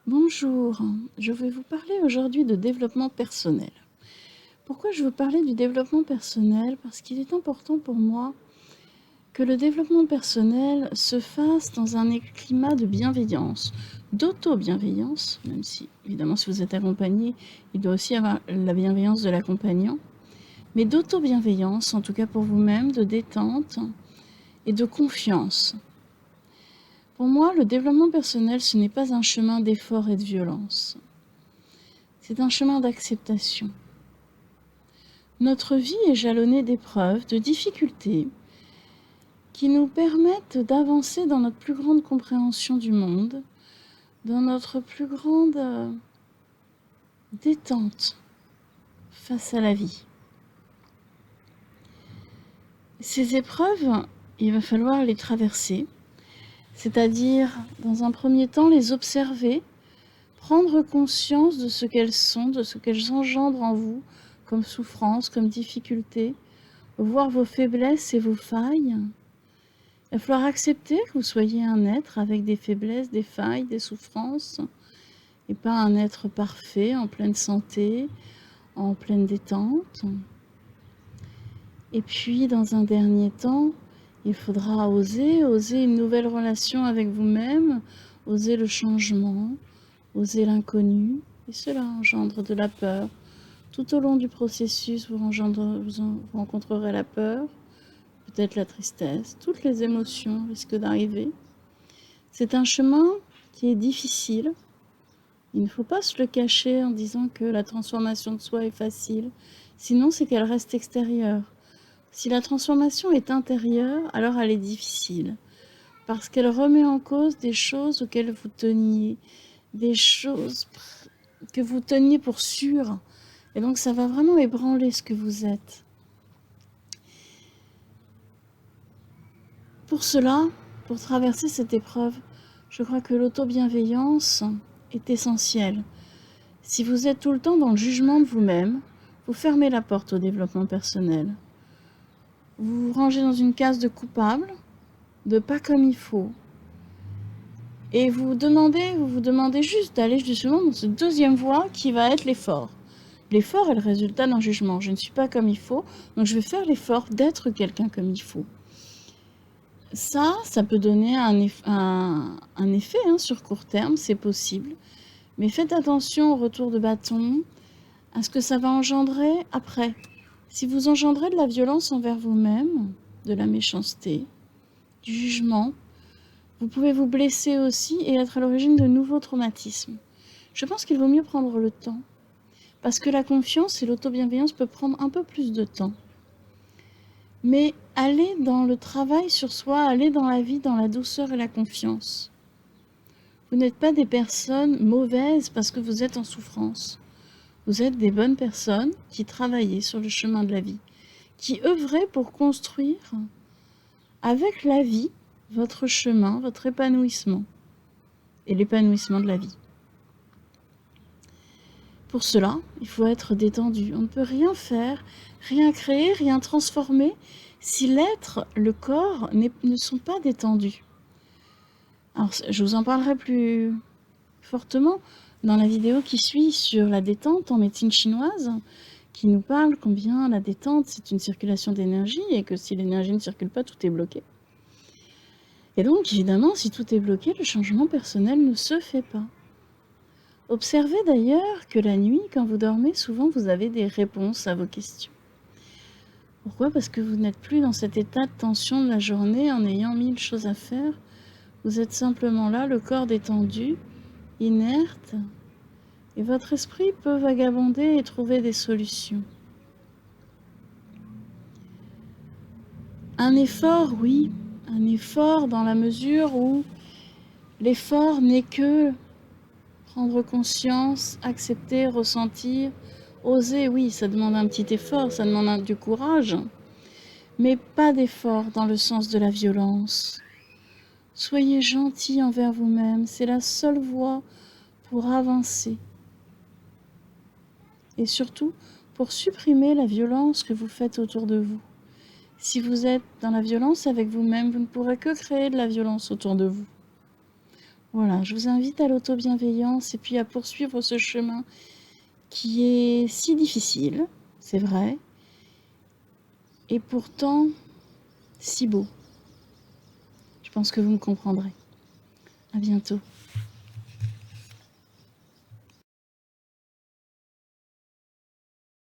Bonjour, je vais vous parler aujourd'hui de développement personnel. Pourquoi je veux parler du développement personnel? Parce qu'il est important pour moi que le développement personnel se fasse dans un climat de bienveillance, d'auto-bienveillance, même si, évidemment, si vous êtes accompagné, il doit aussi y avoir la bienveillance de l'accompagnant, mais d'auto-bienveillance, en tout cas pour vous-même, de détente et de confiance. Pour moi, le développement personnel, ce n'est pas un chemin d'effort et de violence. C'est un chemin d'acceptation. Notre vie est jalonnée d'épreuves, de difficultés qui nous permettent d'avancer dans notre plus grande compréhension du monde, dans notre plus grande détente face à la vie. Ces épreuves, il va falloir les traverser, c'est-à-dire, dans un premier temps, les observer, prendre conscience de ce qu'elles sont, de ce qu'elles engendrent en vous, comme souffrance, comme difficulté, voir vos faiblesses et vos failles. Il va falloir accepter que vous soyez un être avec des faiblesses, des failles, des souffrances, et pas un être parfait, en pleine santé, en pleine détente. Et puis, dans un dernier temps, il faudra oser une nouvelle relation avec vous-même, oser le changement, oser l'inconnu, et cela engendre de la peur. Tout au long du processus, vous rencontrerez la peur, peut-être la tristesse, toutes les émotions risquent d'arriver. C'est un chemin qui est difficile. Il ne faut pas se le cacher en disant que la transformation de soi est facile. Sinon, c'est qu'elle reste extérieure. Si la transformation est intérieure, alors elle est difficile. Parce qu'elle remet en cause des choses auxquelles vous teniez, des choses que vous teniez pour sûres. Et donc, ça va vraiment ébranler ce que vous êtes. Pour cela, pour traverser cette épreuve, je crois que l'auto-bienveillance est essentielle. Si vous êtes tout le temps dans le jugement de vous-même, vous fermez la porte au développement personnel. Vous vous rangez dans une case de coupable, de pas comme il faut. Et vous vous demandez juste d'aller justement dans cette deuxième voie qui va être l'effort. L'effort est le résultat d'un jugement. Je ne suis pas comme il faut, donc je vais faire l'effort d'être quelqu'un comme il faut. Ça peut donner un effet sur court terme, c'est possible. Mais faites attention au retour de bâton, à ce que ça va engendrer après. Si vous engendrez de la violence envers vous-même, de la méchanceté, du jugement, vous pouvez vous blesser aussi et être à l'origine de nouveaux traumatismes. Je pense qu'il vaut mieux prendre le temps, parce que la confiance et l'auto-bienveillance peuvent prendre un peu plus de temps. Mais allez dans le travail sur soi, allez dans la vie, dans la douceur et la confiance. Vous n'êtes pas des personnes mauvaises parce que vous êtes en souffrance. Vous êtes des bonnes personnes qui travaillaient sur le chemin de la vie, qui œuvraient pour construire avec la vie votre chemin, votre épanouissement et l'épanouissement de la vie. Pour cela, il faut être détendu. On ne peut rien faire, rien créer, rien transformer si l'être, le corps, ne sont pas détendus. Alors, je vous en parlerai plus fortement dans la vidéo qui suit sur la détente en médecine chinoise, qui nous parle combien la détente, c'est une circulation d'énergie et que si l'énergie ne circule pas, tout est bloqué. Et donc, évidemment, si tout est bloqué, le changement personnel ne se fait pas. Observez d'ailleurs que la nuit, quand vous dormez, souvent vous avez des réponses à vos questions. Pourquoi? Parce que vous n'êtes plus dans cet état de tension de la journée en ayant 1000 choses à faire. Vous êtes simplement là, le corps détendu, inerte, et votre esprit peut vagabonder et trouver des solutions. Un effort, oui, un effort dans la mesure où l'effort n'est que prendre conscience, accepter, ressentir, oser, oui, ça demande un petit effort, ça demande du courage, mais pas d'effort dans le sens de la violence. Soyez gentil envers vous-même, c'est la seule voie pour avancer. Et surtout, pour supprimer la violence que vous faites autour de vous. Si vous êtes dans la violence avec vous-même, vous ne pourrez que créer de la violence autour de vous. Voilà, je vous invite à l'auto-bienveillance et puis à poursuivre ce chemin qui est si difficile, c'est vrai, et pourtant si beau. Je pense que vous me comprendrez. À bientôt.